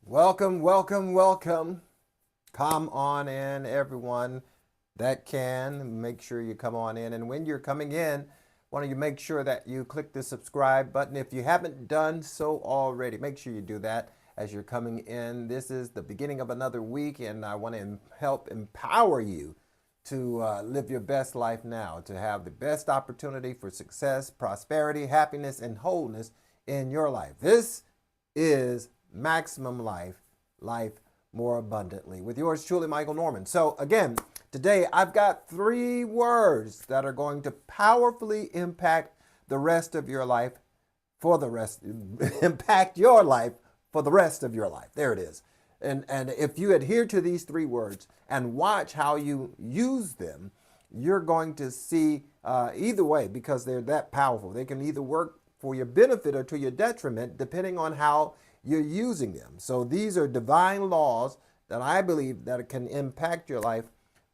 Welcome, welcome, welcome. Come on in, everyone that can. Make sure you come on in. And when you're coming in, why don't you make sure that you click the subscribe button. If you haven't done so already, make sure you do that as you're coming in. This is the beginning of another week, and I want to help empower you to live your best life now, to have the best opportunity for success, prosperity, happiness, and wholeness in your life. This is Maximum Life, Life More Abundantly, with yours truly, Michael Norman. So again, today I've got 3 words that are going to powerfully impact the rest of your life impact your life for the rest of your life. There it is. And if you adhere to these 3 words and watch how you use them, you're going to see either way, because they're that powerful. They can either work for your benefit or to your detriment, depending on how you're using them. So these are divine laws that I believe that can impact your life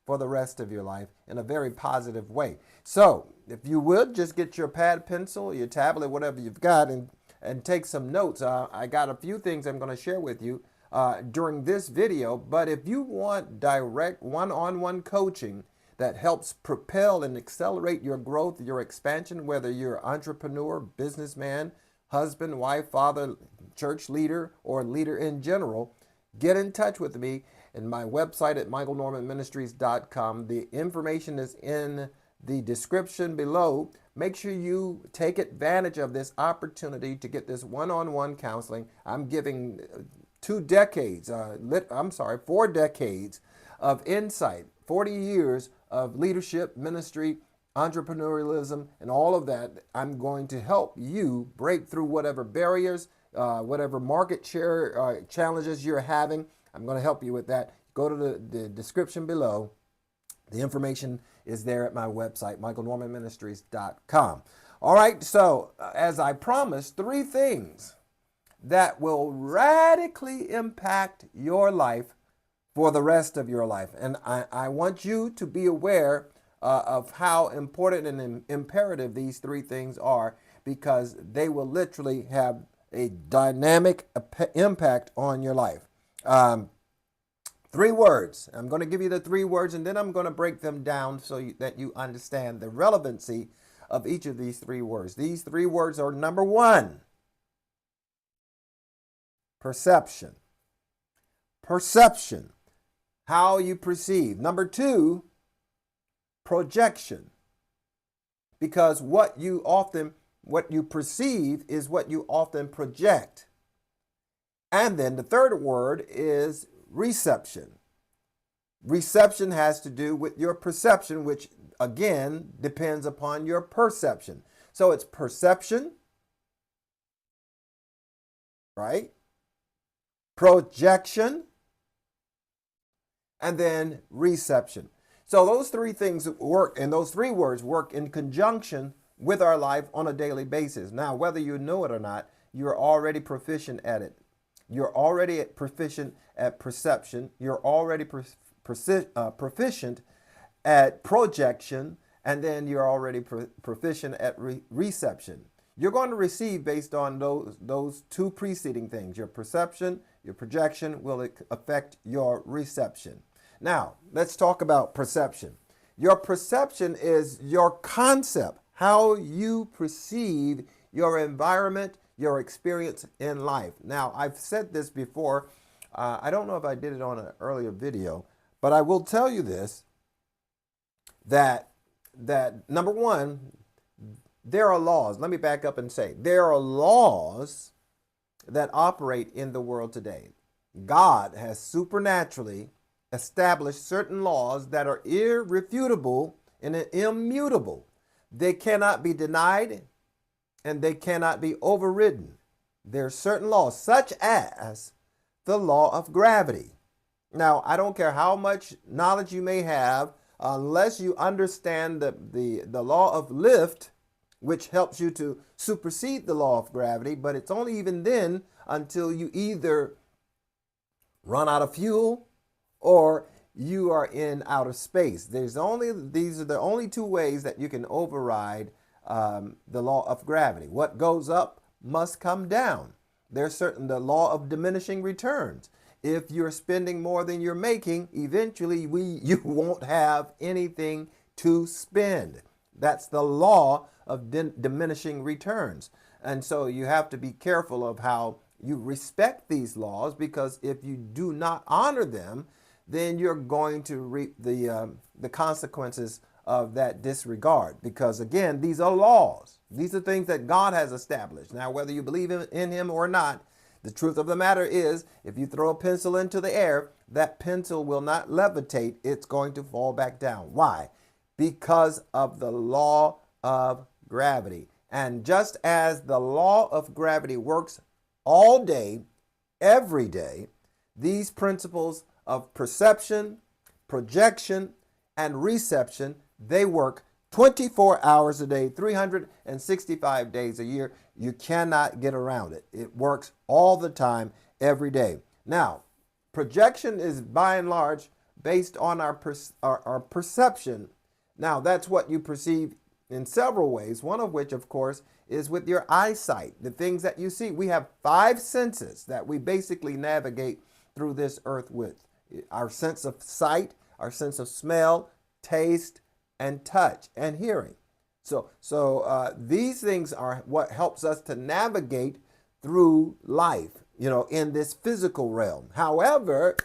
for the rest of your life in a very positive way. So if you would, just get your pad, pencil, your tablet, whatever you've got, and take some notes. I got a few things I'm going to share with you during this video, but if you want direct one-on-one coaching that helps propel and accelerate your growth, your expansion, whether you're an entrepreneur, businessman, husband, wife, father, church leader, or leader in general, get in touch with me in my website at michaelnormanministries.com. The information is in the description below. Make sure you take advantage of this opportunity to get this one-on-one counseling. I'm giving 4 decades of insight, 40 years of leadership, ministry, entrepreneurialism, and all of that. I'm going to help you break through whatever barriers, whatever market share challenges you're having. I'm going to help you with that. Go to the description below. The information is there at my website, michaelnormanministries.com. All right, so as I promised, 3 things that will radically impact your life for the rest of your life. And I want you to be aware of how important and imperative these 3 things are, because they will literally have a dynamic impact on your life. 3 words. I'm going to give you the 3 words, and then I'm going to break them down so that you understand the relevancy of each of these 3 words. These 3 words are: number 1, perception. Perception, how you perceive. Number 2, projection, because what you perceive is what you often project. And then the 3rd word is reception. Reception has to do with your perception, which again depends upon your perception. So it's perception, right? Projection, and then reception. So those 3 things work, and those 3 words work in conjunction with our life on a daily basis. Now, whether you know it or not, you're already proficient at it. You're already proficient at perception. You're already proficient at projection, and then you're already proficient at reception. You're going to receive based on those 2 preceding things. Your perception, your projection will affect your reception. Now, let's talk about perception. Your perception is your concept, how you perceive your environment, your experience in life. Now, I've said this before. I don't know if I did it on an earlier video, but I will tell you this, that number 1, there are laws. Let me back up and say, there are laws that operate in the world today. God has supernaturally established certain laws that are irrefutable and immutable. They cannot be denied, and they cannot be overridden. There are certain laws, such as the law of gravity. Now, I don't care how much knowledge you may have, unless you understand the law of lift, which helps you to supersede the law of gravity, but it's only even then until you either run out of fuel or you are in outer space. These are the only 2 ways that you can override the law of gravity. What goes up must come down. There's certain the law of diminishing returns. If you're spending more than you're making, eventually you won't have anything to spend. That's the law of diminishing returns. And so you have to be careful of how you respect these laws, because if you do not honor them, then you're going to reap the consequences of that disregard. Because again, these are laws. These are things that God has established. Now, whether you believe in him or not, the truth of the matter is, if you throw a pencil into the air, that pencil will not levitate. It's going to fall back down. Why? Because of the law of gravity. And just as the law of gravity works all day, every day, these principles of perception, projection, and reception, they work 24 hours a day, 365 days a year. You cannot get around it. It works all the time, every day. Now, projection is by and large based on our perception. Now, that's what you perceive in several ways, one of which, of course, is with your eyesight, the things that you see. We have 5 senses that we basically navigate through this earth with. Our sense of sight, our sense of smell, taste, and touch, and hearing. So these things are what helps us to navigate through life, in this physical realm. However,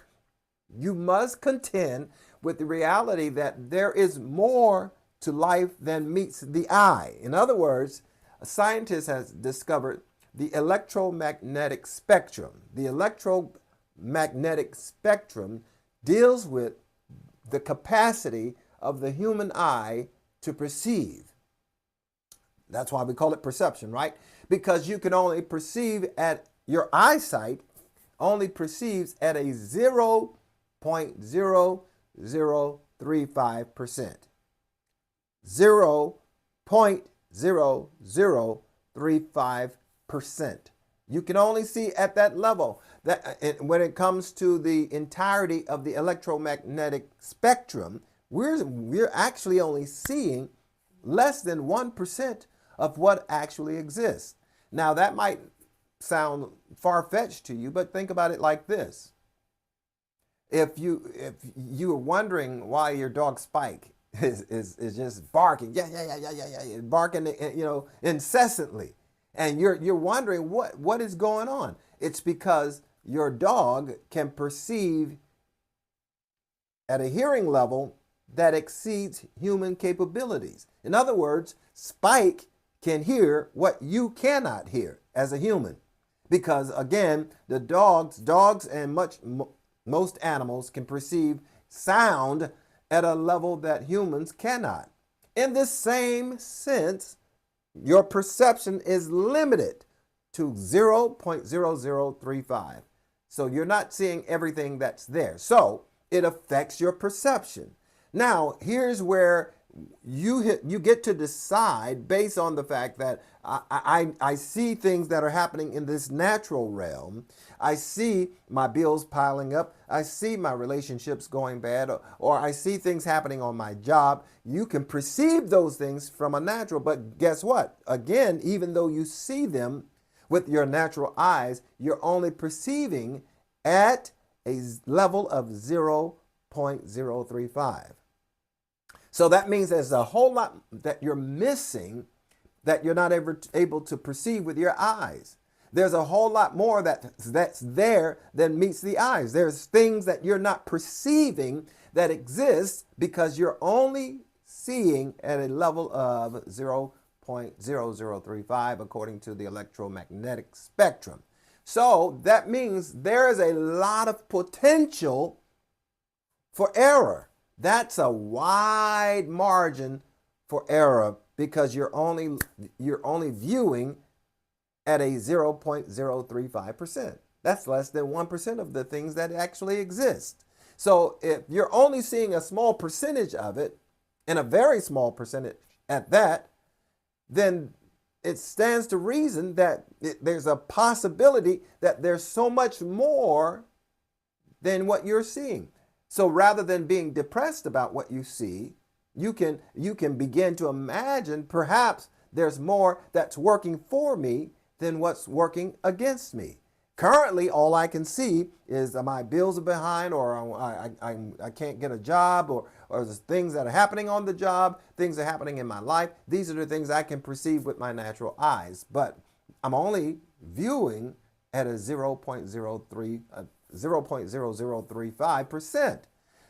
you must contend with the reality that there is more to life than meets the eye. In other words, a scientist has discovered the electromagnetic spectrum. The electromagnetic spectrum deals with the capacity of the human eye to perceive. That's why we call it perception, right? Because you can only perceive at your eyesight only perceives at a 0.0035%. 0.0035%. You can only see at that level. That when it comes to the entirety of the electromagnetic spectrum, we're actually only seeing less than 1% of what actually exists. Now, that might sound far-fetched to you, but think about it like this. If you are wondering why your dog Spike is just barking, barking, incessantly, and you're wondering what is going on, it's because your dog can perceive at a hearing level that exceeds human capabilities. In other words, Spike can hear what you cannot hear as a human. Because again, the dogs and most animals can perceive sound at a level that humans cannot. In the same sense, your perception is limited to 0.0035. So you're not seeing everything that's there. So it affects your perception. Now, here's where you get to decide based on the fact that I see things that are happening in this natural realm. I see my bills piling up. I see my relationships going bad, or I see things happening on my job. You can perceive those things from a natural, but guess what? Again, even though you see them with your natural eyes, you're only perceiving at a level of 0.035. So that means there's a whole lot that you're missing that you're not able to perceive with your eyes. There's a whole lot more that's there than meets the eyes. There's things that you're not perceiving that exist because you're only seeing at a level of 0.0035 according to the electromagnetic spectrum. So that means there is a lot of potential for error. That's a wide margin for error because you're only viewing at a 0.035%. That's less than 1% of the things that actually exist. So if you're only seeing a small percentage of it, and a very small percentage at that, then it stands to reason that there's a possibility that there's so much more than what you're seeing. So rather than being depressed about what you see, you can begin to imagine perhaps there's more that's working for me than what's working against me. Currently, all I can see is my bills are behind, or I can't get a job, or there's things that are happening on the job, things are happening in my life. These are the things I can perceive with my natural eyes. But I'm only viewing at a 0.0035%.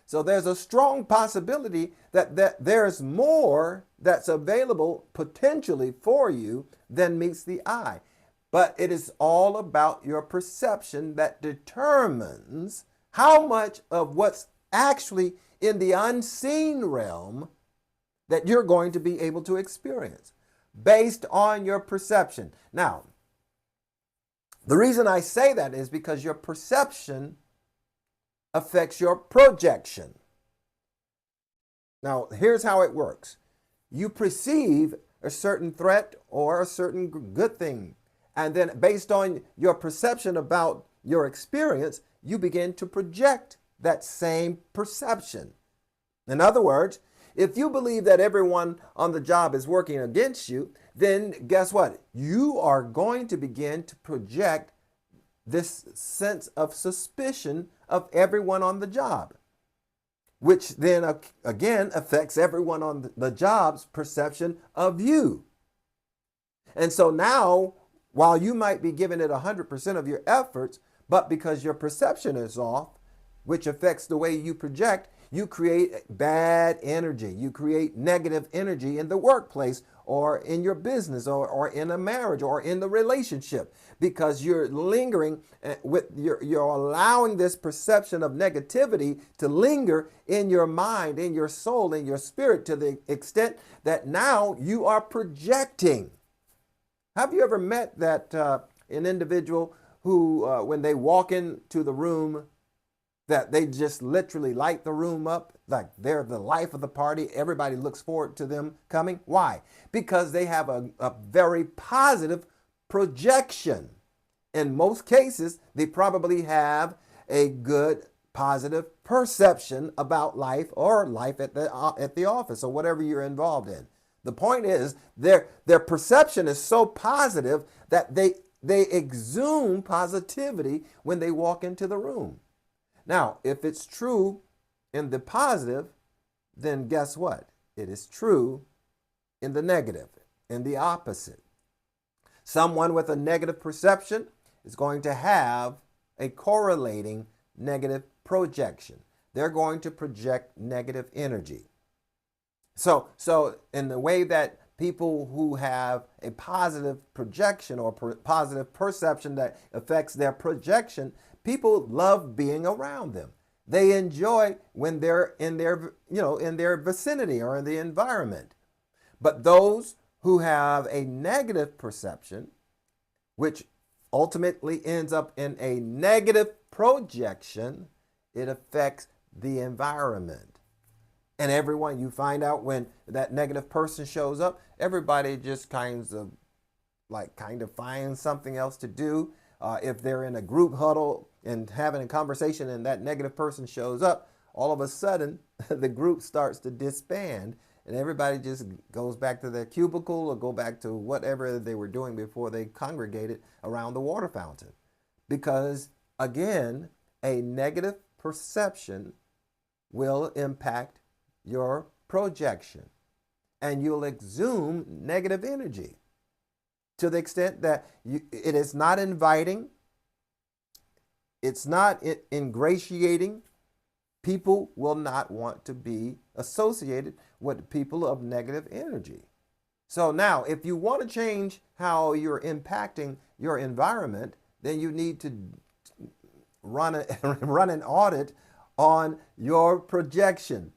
So there's a strong possibility that there's more that's available potentially for you than meets the eye. But it is all about your perception that determines how much of what's actually in the unseen realm that you're going to be able to experience based on your perception. Now, the reason I say that is because your perception affects your projection. Now, here's how it works. You perceive a certain threat or a certain good thing, and then based on your perception about your experience, you begin to project that same perception. In other words, if you believe that everyone on the job is working against you, then guess what? You are going to begin to project this sense of suspicion of everyone on the job, which then again affects everyone on the job's perception of you. And so now, while you might be giving it 100% of your efforts, but because your perception is off, which affects the way you project, you create bad energy. You create negative energy in the workplace or in your business or in a marriage or in the relationship, because you're lingering with you're allowing this perception of negativity to linger in your mind, in your soul, in your spirit, to the extent that now you are projecting. Have you ever met an individual who, when they walk into the room, that they just literally light the room up, like they're the life of the party? Everybody looks forward to them coming. Why? Because they have a very positive projection. In most cases, they probably have a good positive perception about life, or life at the office, or whatever you're involved in. The point is, their perception is so positive that they exude positivity when they walk into the room. Now, if it's true in the positive, then guess what? It is true in the negative, in the opposite. Someone with a negative perception is going to have a correlating negative projection. They're going to project negative energy. So in the way that people who have a positive projection or positive perception that affects their projection, people love being around them. They enjoy when they're in their vicinity or in the environment. But those who have a negative perception, which ultimately ends up in a negative projection, it affects the environment. And everyone, you find out when that negative person shows up, everybody just kind of finds something else to do. If they're in a group huddle and having a conversation and that negative person shows up, all of a sudden the group starts to disband and everybody just goes back to their cubicle or go back to whatever they were doing before they congregated around the water fountain. Because again, a negative perception will impact your projection, and you'll exude negative energy to the extent that it is not inviting, it's not ingratiating. People will not want to be associated with people of negative energy. So now, if you want to change how you're impacting your environment, then you need to run an audit on your projection,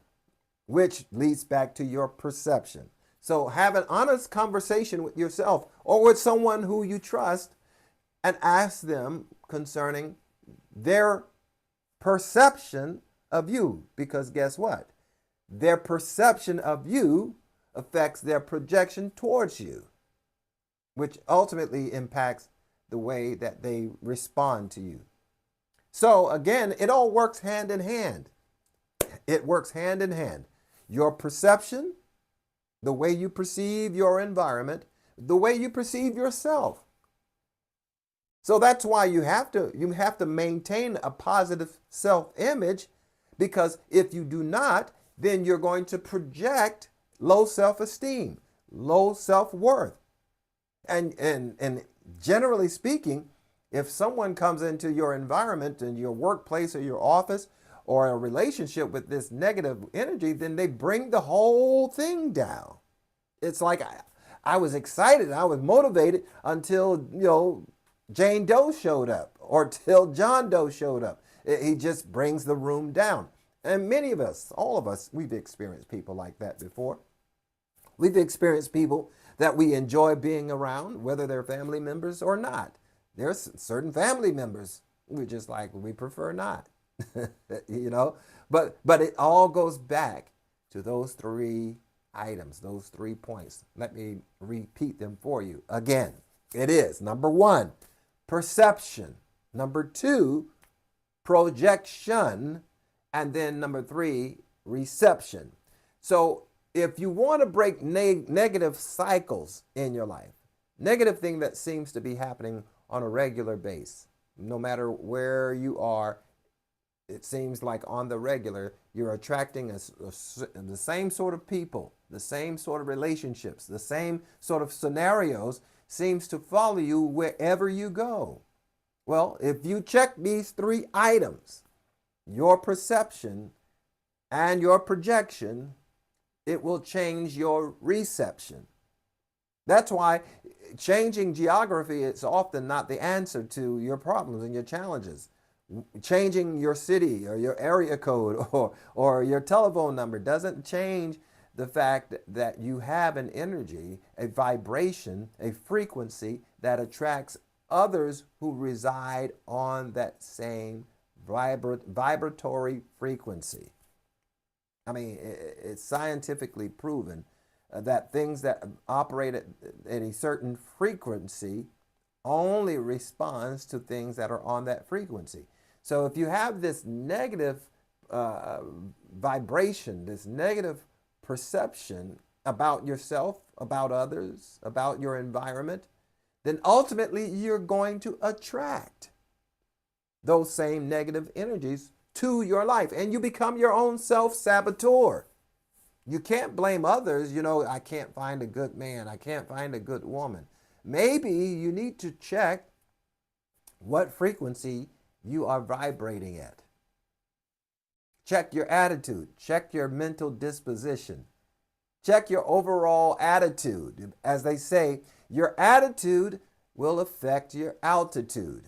which leads back to your perception. So have an honest conversation with yourself or with someone who you trust and ask them concerning their perception of you. Because guess what? Their perception of you affects their projection towards you, which ultimately impacts the way that they respond to you. So again, it all works hand in hand. It works hand in hand. Your perception, the way you perceive your environment, the way you perceive yourself. So that's why you have to maintain a positive self-image, because if you do not, then you're going to project low self-esteem, low self-worth. And generally speaking, if someone comes into your environment and your workplace or your office or a relationship with this negative energy, then they bring the whole thing down. It's like I was excited, I was motivated until, Jane Doe showed up or till John Doe showed up. He just brings the room down. And many of us, all of us, we've experienced people like that before. We've experienced people that we enjoy being around, whether they're family members or not. There's certain family members we just like, we prefer not, But it all goes back to those three items, those 3 points. Let me repeat them for you again. It is number 1, perception. Number 2, projection. And then number 3, reception. So if you want to break negative cycles in your life, negative thing that seems to be happening on a regular basis, no matter where you are, it seems like on the regular, you're attracting the same sort of people, the same sort of relationships, the same sort of scenarios seems to follow you wherever you go. Well, if you check these 3 items, your perception and your projection, it will change your reception. That's why changing geography is often not the answer to your problems and your challenges. Changing your city or your area code or your telephone number doesn't change the fact that you have an energy, a vibration, a frequency that attracts others who reside on that same vibratory frequency. I mean, it's scientifically proven that things that operate at a certain frequency only responds to things that are on that frequency. So if you have this negative vibration, this negative perception about yourself, about others, about your environment, then ultimately you're going to attract those same negative energies to your life, and you become your own self-saboteur. You can't blame others. I can't find a good man. I can't find a good woman. Maybe you need to check what frequency you are vibrating at. Check your attitude. Check your mental disposition. Check your overall attitude. As they say, your attitude will affect your altitude.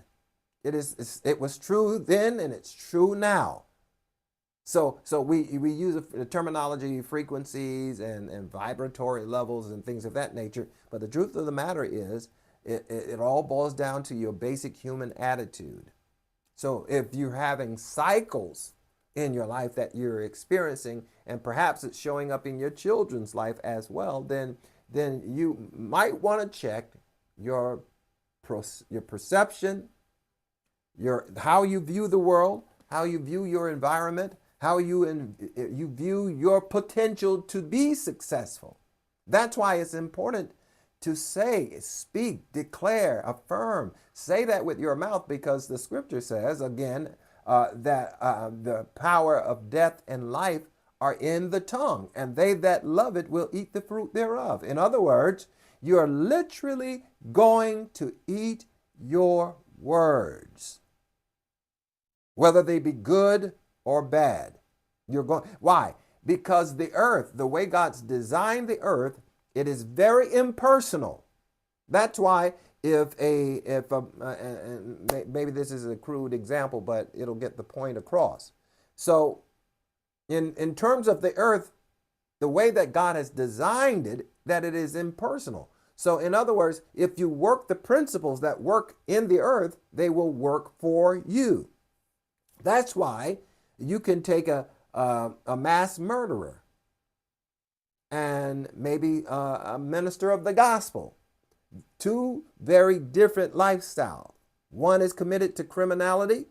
It was true then and it's true now. So we use the terminology frequencies and vibratory levels and things of that nature. But the truth of the matter is it all boils down to your basic human attitude. So if you're having cycles in your life that you're experiencing, and perhaps it's showing up in your children's life as well, then you might want to check your perception, how you view the world, how you view your environment, how you view your potential to be successful. That's why it's important to say, speak, declare, affirm. Say that with your mouth, because the scripture says, again, that the power of death and life are in the tongue, and they that love it will eat the fruit thereof. In other words, you are literally going to eat your words, whether they be good or bad. Why? Because the earth, the way God's designed the earth, it is very impersonal. That's why maybe this is a crude example, but it'll get the point across. So in terms of the earth, the way that God has designed it, that it is impersonal. So in other words, if you work the principles that work in the earth, they will work for you. That's why you can take a mass murderer and maybe a minister of the gospel. 2 very different lifestyles. One is committed to criminality.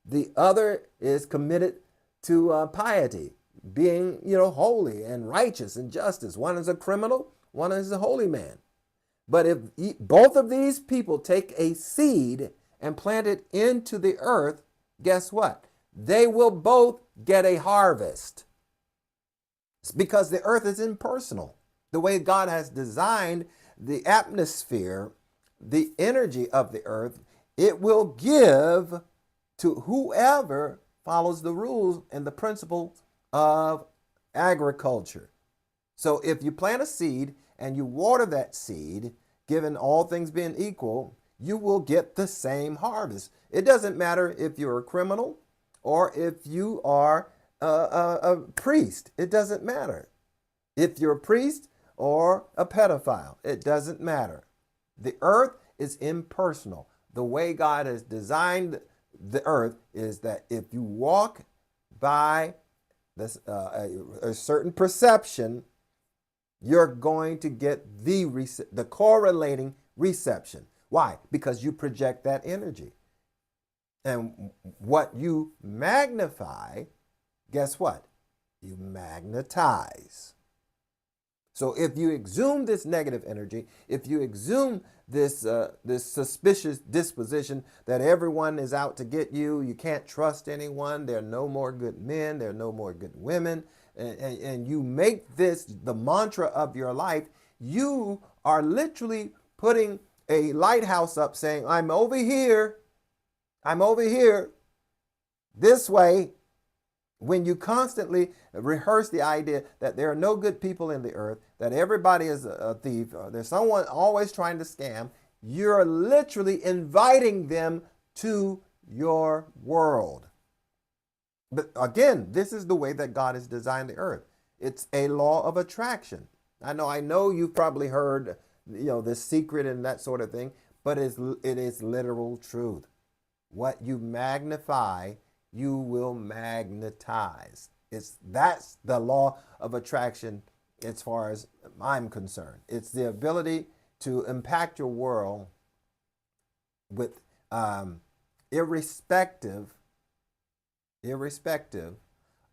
The other is committed to piety, being, holy and righteous and justice. One is a criminal, one is a holy man. But if both of these people take a seed and plant it into the earth, guess what? They will both get a harvest. It's because the earth is impersonal. The way God has designed the atmosphere, the energy of the earth, it will give to whoever follows the rules and the principles of agriculture. So if you plant a seed and you water that seed, given all things being equal, you will get the same harvest. It doesn't matter if you're a criminal or if you are a priest. It doesn't matter. If you're a priest or a pedophile, it doesn't matter. The earth is impersonal. The way God has designed the earth is that if you walk by this, a certain perception, you're going to get the correlating reception. Why? Because you project that energy. And what you magnify, guess what? You magnetize. So if you exhume this negative energy, if you exhume this suspicious disposition that everyone is out to get you, you can't trust anyone, there are no more good men, there are no more good women, and you make this the mantra of your life, you are literally putting a lighthouse up saying, I'm over here, this way. When you constantly rehearse the idea that there are no good people in the earth, that everybody is a thief, there's someone always trying to scam, you're literally inviting them to your world. But again, this is the way that God has designed the earth. It's a law of attraction. I know you've probably heard, The Secret and that sort of thing, but it is literal truth. What you magnify, you will magnetize. That's the law of attraction as far as I'm concerned. It's the ability to impact your world with irrespective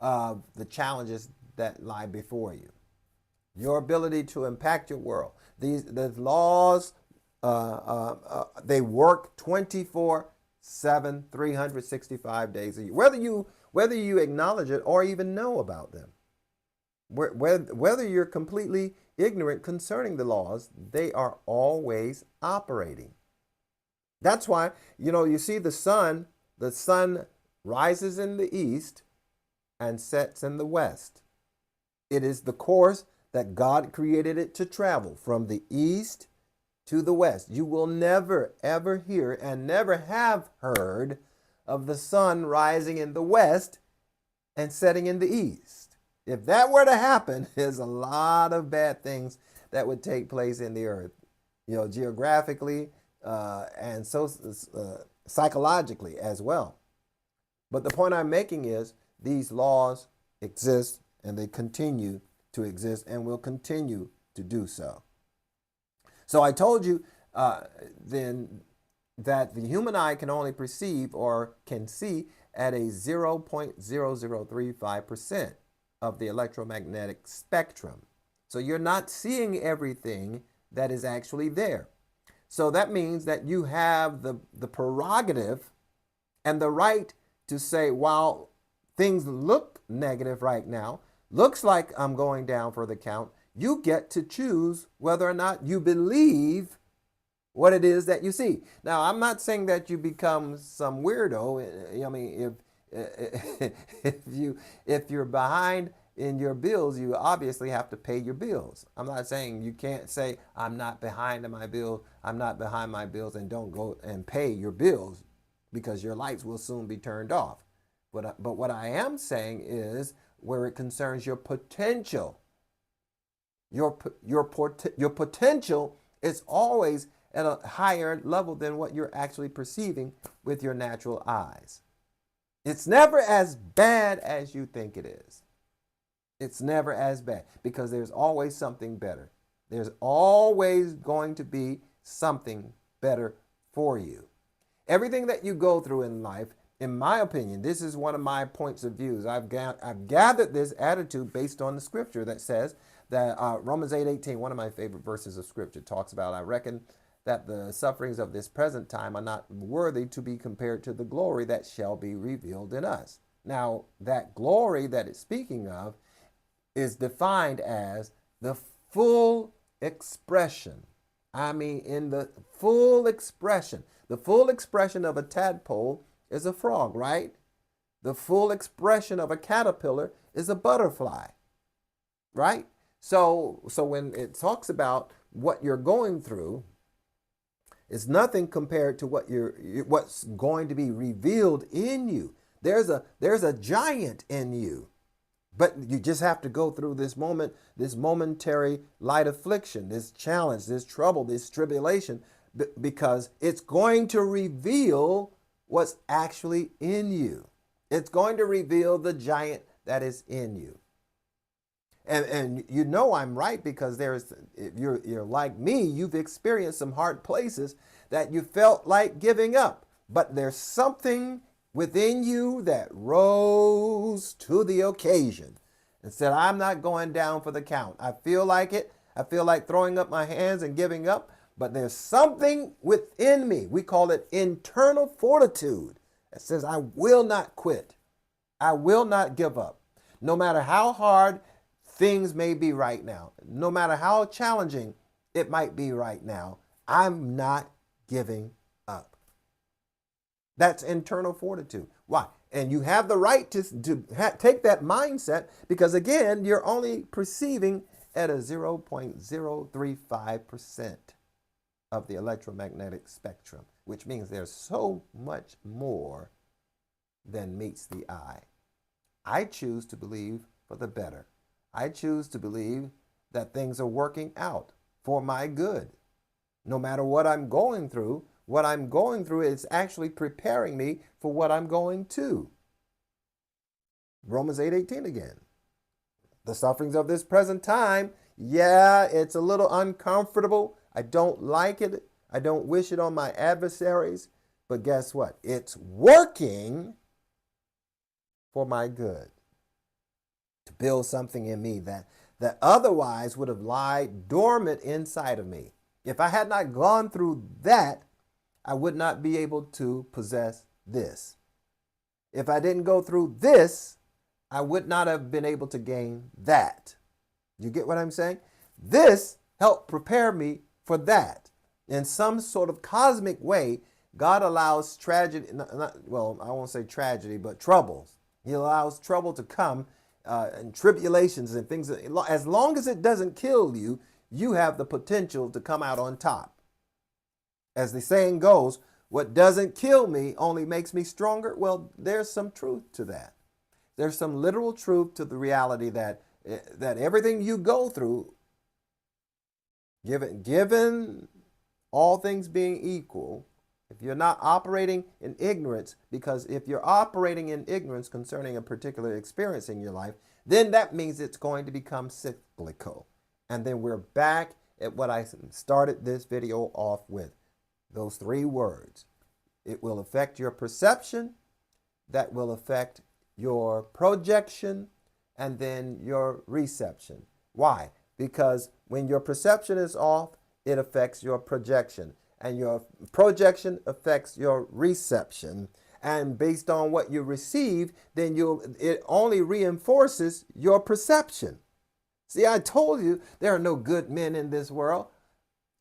of the challenges that lie before you. Your ability to impact your world. These laws, they work 24/7, 365 days a year. Whether you acknowledge it or even know about them, whether you're completely ignorant concerning the laws, they are always operating. That's why, you see the sun rises in the east and sets in the west. It is the course that God created it to travel from the east to the west. You will never, ever hear and never have heard of the sun rising in the west and setting in the east. If that were to happen, there's a lot of bad things that would take place in the earth, geographically and so psychologically as well. But the point I'm making is these laws exist and they continue to exist and will continue to do so. So I told you then that the human eye can only perceive or can see at a 0.0035% of the electromagnetic spectrum. So you're not seeing everything that is actually there. So that means that you have the prerogative and the right to say, while things look negative right now, looks like I'm going down for the count, you get to choose whether or not you believe what it is that you see. Now, I'm not saying that you become some weirdo. I mean, if you're behind in your bills, you obviously have to pay your bills. I'm not saying you can't say, I'm not behind in my bill, I'm not behind my bills, and don't go and pay your bills because your lights will soon be turned off. But what I am saying is where it concerns your potential. Your potential is always at a higher level than what you're actually perceiving with your natural eyes. It's never as bad as you think it is. It's never as bad because there's always something better. There's always going to be something better for you. Everything that you go through in life, in my opinion, this is one of my points of views. I've gathered this attitude based on the scripture that says that Romans 8:18, one of my favorite verses of scripture, talks about, I reckon that the sufferings of this present time are not worthy to be compared to the glory that shall be revealed in us. Now, that glory that it's speaking of is defined as the full expression. I mean, in the full expression. The full expression of a tadpole is a frog, right? The full expression of a caterpillar is a butterfly, right? So when it talks about what you're going through, it's nothing compared to what's going to be revealed in you. There's a giant in you. But you just have to go through this momentary light affliction, this challenge, this trouble, this tribulation, because it's going to reveal what's actually in you. It's going to reveal the giant that is in you. And you know I'm right, because if you're like me, you've experienced some hard places that you felt like giving up. But there's something within you that rose to the occasion and said, I'm not going down for the count. I feel like it. I feel like throwing up my hands and giving up. But there's something within me. We call it internal fortitude. That says, I will not quit. I will not give up. No matter how hard things may be right now, no matter how challenging it might be right now, I'm not giving up. That's internal fortitude. Why? And you have the right to take that mindset, because again, you're only perceiving at a 0.035% of the electromagnetic spectrum, which means there's so much more than meets the eye. I choose to believe for the better. I choose to believe that things are working out for my good. No matter what I'm going through is actually preparing me for what I'm going to. Romans 8:18 again. The sufferings of this present time, yeah, it's a little uncomfortable. I don't like it. I don't wish it on my adversaries. But guess what? It's working for my good, to build something in me that otherwise would have lied dormant inside of me. If I had not gone through that, I would not be able to possess this. If I didn't go through this, I would not have been able to gain that. You get what I'm saying? This helped prepare me for that. In some sort of cosmic way, God allows tragedy, well, I won't say tragedy, but troubles. He allows trouble to come and tribulations and things. As long as it doesn't kill you, you have the potential to come out on top. As the saying goes, what doesn't kill me only makes me stronger. Well, there's some truth to that. There's some literal truth to the reality that everything you go through, given all things being equal, if you're not operating in ignorance, because if you're operating in ignorance concerning a particular experience in your life, then that means it's going to become cyclical. And then we're back at what I started this video off with. Those three words. It will affect your perception, that will affect your projection, and then your reception. Why? Because when your perception is off, it affects your projection. And your projection affects your reception. And based on what you receive, then it only reinforces your perception. See, I told you there are no good men in this world.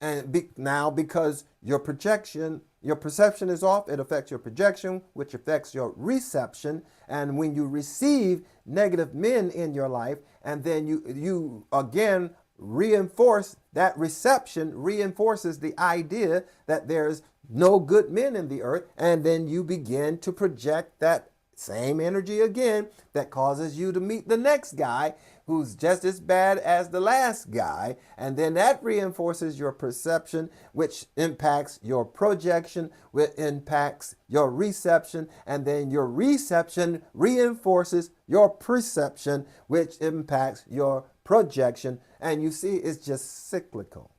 And now because your perception is off, it affects your projection, which affects your reception. And when you receive negative men in your life, and then you again reinforce that reception, reinforces the idea that there's no good men in the earth, and then you begin to project that same energy again that causes you to meet the next guy who's just as bad as the last guy, and then that reinforces your perception, which impacts your projection, which impacts your reception, and then your reception reinforces your perception, which impacts your projection. And you see, it's just cyclical.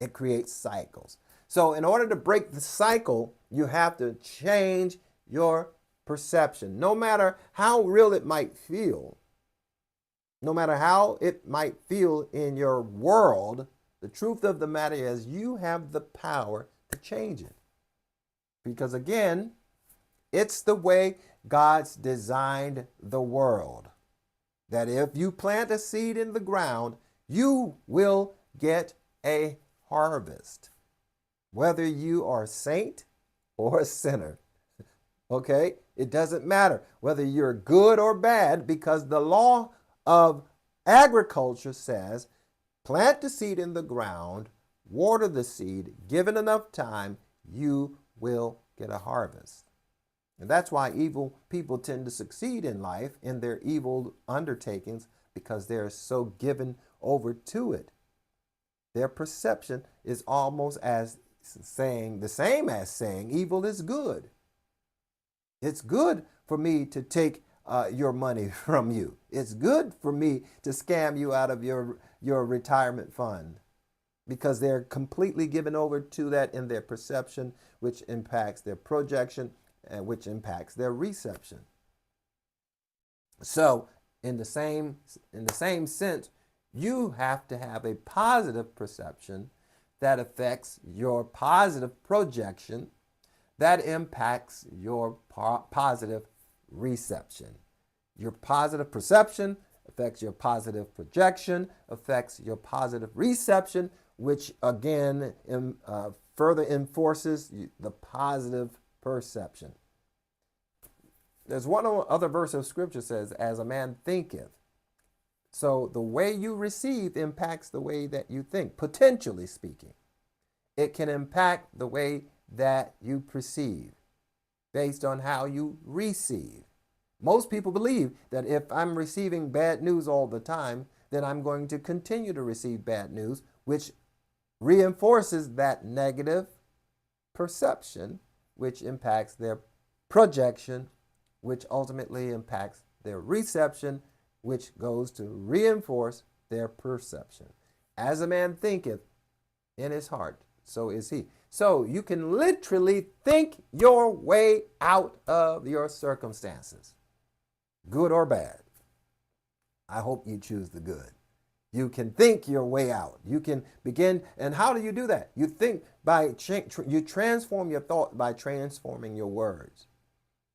It creates cycles. So in order to break the cycle, you have to change your perception. No matter how real it might feel, no matter how it might feel in your world, The truth of the matter is you have the power to change it. Because again, it's the way God's designed the world. That if you plant a seed in the ground, you will get a harvest. Whether you are a saint or a sinner. Okay? It doesn't matter whether you're good or bad, because the law of agriculture says plant the seed in the ground, water the seed, given enough time, you will get a harvest. And that's why evil people tend to succeed in life in their evil undertakings, because they're so given over to it. Their perception is almost as saying the same as saying evil is good. It's good for me to take your money from you. It's good for me to scam you out of your retirement fund, because they're completely given over to that in their perception, which impacts their projection and which impacts their reception. So in the same sense, you have to have a positive perception that affects your positive projection, that impacts your positive reception. Your positive perception affects your positive projection, affects your positive reception, which again further enforces the positive perception. There's one other verse of scripture says, as a man thinketh. So the way you receive impacts the way that you think, potentially speaking. It can impact the way that you perceive based on how you receive. Most people believe that if I'm receiving bad news all the time, then I'm going to continue to receive bad news, which reinforces that negative perception, which impacts their projection, which ultimately impacts their reception, which goes to reinforce their perception. As a man thinketh in his heart, so is he. So you can literally think your way out of your circumstances, good or bad. I hope you choose the good. You can think your way out. You can begin, and how do you do that? You think by, you transform your thought by transforming your words.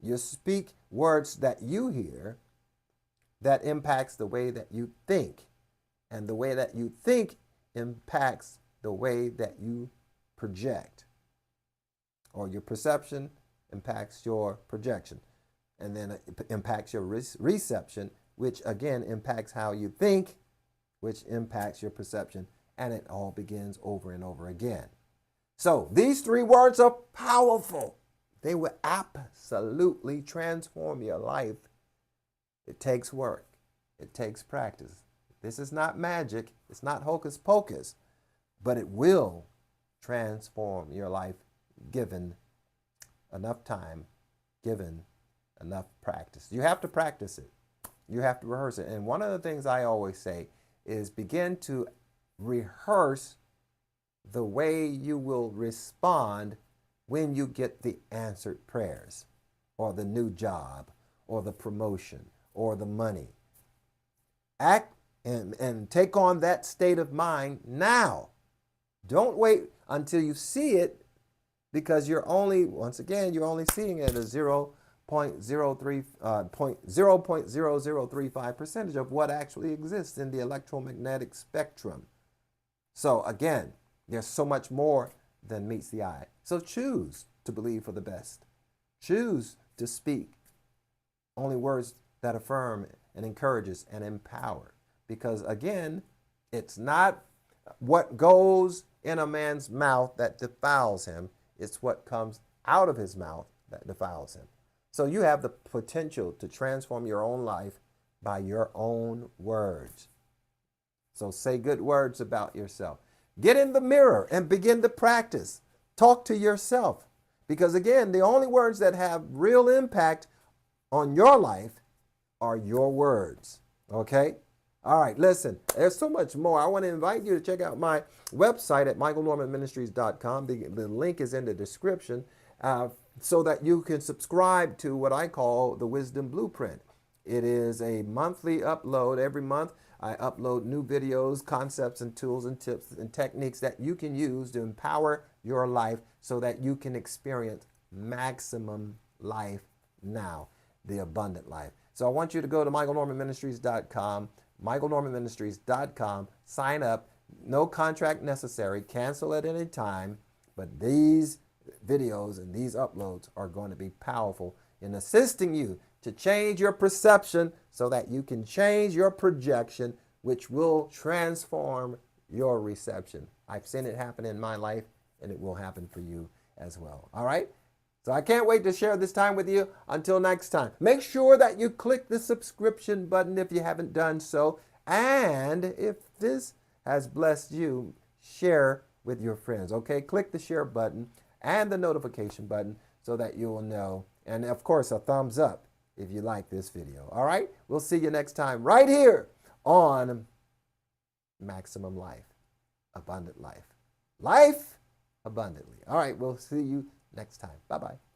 You speak words that you hear that impacts the way that you think. And the way that you think impacts the way that you project. Or your perception impacts your projection. And then it impacts your reception, which again impacts how you think, which impacts your perception. And it all begins over and over again. So these three words are powerful. They will absolutely transform your life. It takes work. It takes practice. This is not magic. It's not hocus pocus, but it will transform your life given enough time, given enough practice. You have to practice it. You have to rehearse it. And one of the things I always say is begin to rehearse the way you will respond when you get the answered prayers, or the new job, or the promotion, or the money. Act and take on that state of mind now. Don't wait until you see it, because you're only, once again, you're only seeing it as 0.0035% of what actually exists in the electromagnetic spectrum. So again, there's so much more than meets the eye. So choose to believe for the best. Choose to speak only words that affirm and encourages and empower. Because again, it's not what goes in a man's mouth that defiles him. It's what comes out of his mouth that defiles him. So you have the potential to transform your own life by your own words. So say good words about yourself. Get in the mirror and begin to practice. Talk to yourself. Because again, the only words that have real impact on your life are your words. Okay? All right, listen, there's so much more. I want to invite you to check out my website at michaelnormanministries.com. The link is in the description so that you can subscribe to what I call the Wisdom Blueprint. It is a monthly upload every month. I upload new videos, concepts, and tools and tips and techniques that you can use to empower your life so that you can experience maximum life now, the abundant life. So I want you to go to michaelnormanministries.com, michaelnormanministries.com, sign up. No contract necessary. Cancel at any time. But these videos and these uploads are going to be powerful in assisting you to change your perception so that you can change your projection, which will transform your reception. I've seen it happen in my life, and it will happen for you as well. All right? So I can't wait to share this time with you. Until next time, make sure that you click the subscription button if you haven't done so. And if this has blessed you, share with your friends. Okay? Click the share button and the notification button so that you will know. And of course, a thumbs up if you like this video. All right? We'll see you next time right here on Maximum Life, Abundant Life. Life abundantly. All right, we'll see you next time. Bye-bye.